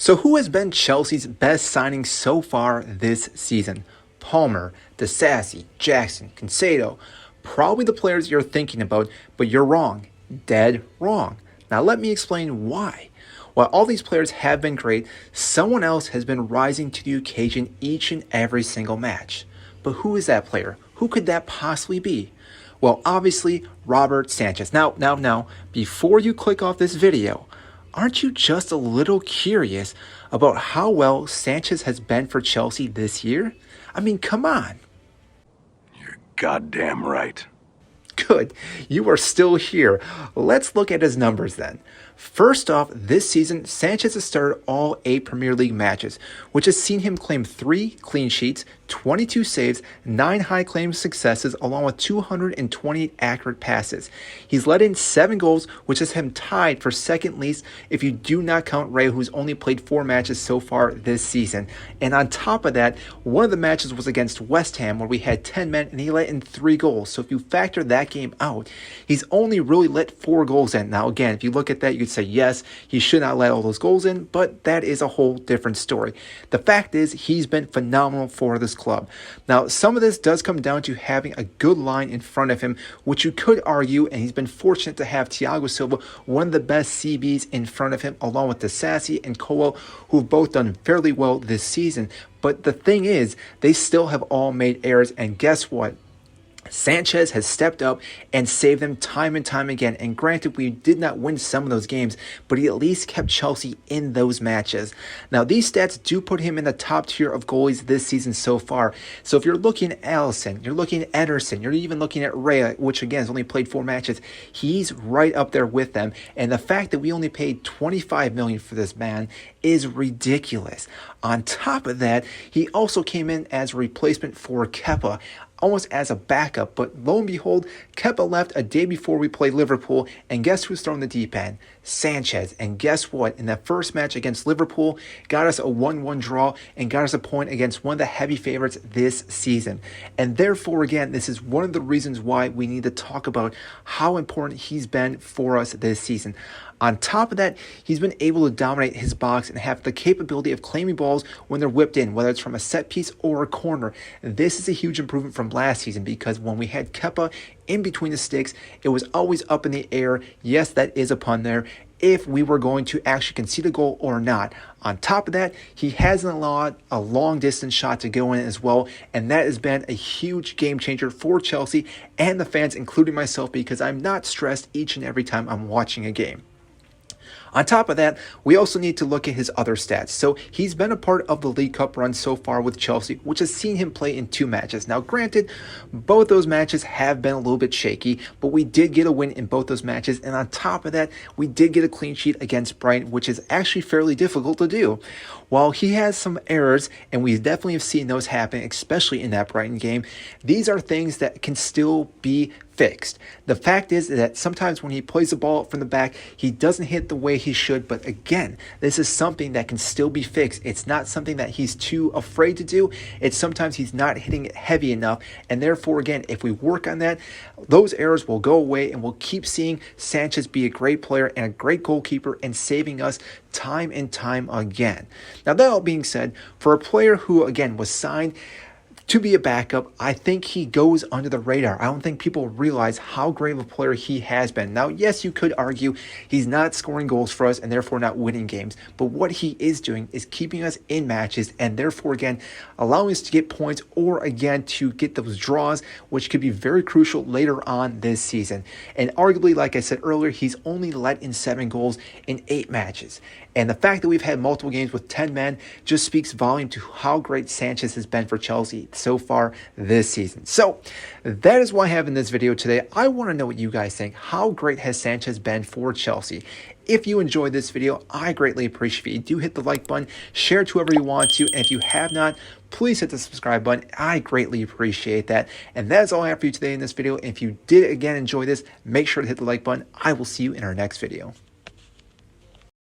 So who has been Chelsea's best signing so far this season? Palmer, Disasi, Jackson, Caicedo. Probably the players you're thinking about, but you're wrong. Dead wrong. Now let me explain why. While all these players have been great, someone else has been rising to the occasion each and every single match. But who is that player? Who could that possibly be? Well, obviously, Robert Sanchez. Now, before you click off this video, aren't you just a little curious about how well Sanchez has been for Chelsea this year? I mean, come on. You're goddamn right. Good, you are still here. Let's look at his numbers then. First off, this season, Sanchez has started all 8 Premier League matches, which has seen him claim 3 clean sheets, 22 saves, 9 high claim successes, along with 228 accurate passes. He's let in 7 goals, which has him tied for second least if you do not count Ray, who's only played 4 matches so far this season. And on top of that, one of the matches was against West Ham, where we had 10 men, and he let in 3 goals. So if you factor that game out, he's only really let 4 goals in. Now again, if you look at that, you could say yes, he should not let all those goals in, but that is a whole different story. The fact is, he's been phenomenal for this club. Now, some of this does come down to having a good line in front of him, which you could argue, and he's been fortunate to have Thiago Silva, one of the best CBs in front of him, along with Disasi and Colwell, who've both done fairly well this season. But the thing is, they still have all made errors, and guess what? Sanchez has stepped up and saved them time and time again. And granted, we did not win some of those games, but he at least kept Chelsea in those matches. Now, these stats do put him in the top tier of goalies this season so far. So if you're looking at Alisson, you're looking at Ederson, you're even looking at Ray, which again has only played 4 matches, he's right up there with them. And the fact that we only paid $25 million for this man is ridiculous. On top of that, he also came in as a replacement for Kepa, almost as a backup, but lo and behold, Kepa left a day before we played Liverpool, and guess who's throwing the deep end? Sanchez. And guess what? In that first match against Liverpool, got us a 1-1 draw and got us a point against one of the heavy favorites this season. And therefore, again, this is one of the reasons why we need to talk about how important he's been for us this season. On top of that, he's been able to dominate his box and have the capability of claiming balls when they're whipped in, whether it's from a set piece or a corner. This is a huge improvement from last season, because when we had Kepa in between the sticks, it was always up in the air. Yes, that is a pun there, if we were going to actually concede a goal or not. On top of that, he hasn't allowed a long distance shot to go in as well, and that has been a huge game changer for Chelsea and the fans, including myself, because I'm not stressed each and every time I'm watching a game. On top of that, we also need to look at his other stats. So he's been a part of the League Cup run so far with Chelsea, which has seen him play in 2 matches. Now, granted, both those matches have been a little bit shaky, but we did get a win in both those matches. And on top of that, we did get a clean sheet against Brighton, which is actually fairly difficult to do. While he has some errors, and we definitely have seen those happen, especially in that Brighton game, these are things that can still be fixed. The fact is that sometimes when he plays the ball from the back, he doesn't hit the way he should. But again, this is something that can still be fixed. It's not something that he's too afraid to do. It's sometimes he's not hitting it heavy enough. And therefore, again, if we work on that, those errors will go away, and we'll keep seeing Sanchez be a great player and a great goalkeeper and saving us time and time again. Now, that all being said, for a player who, again, was signed to be a backup, I think he goes under the radar. I don't think people realize how great of a player he has been. Now, yes, you could argue he's not scoring goals for us and therefore not winning games, but what he is doing is keeping us in matches and therefore, again, allowing us to get points or, again, to get those draws, which could be very crucial later on this season. And arguably, like I said earlier, he's only let in 7 goals in 8 matches. And the fact that we've had multiple games with 10 men just speaks volume to how great Sanchez has been for Chelsea so far this season. So that is why I have in this video today. I want to know what you guys think. How great has Sanchez been for Chelsea? If you enjoyed this video, I greatly appreciate it. You do hit the like button, share it to whoever you want to, and if you have not, please hit the subscribe button. I greatly appreciate that. And that is all I have for you today in this video. If you did again enjoy this, make sure to hit the like button. I will see you in our next video.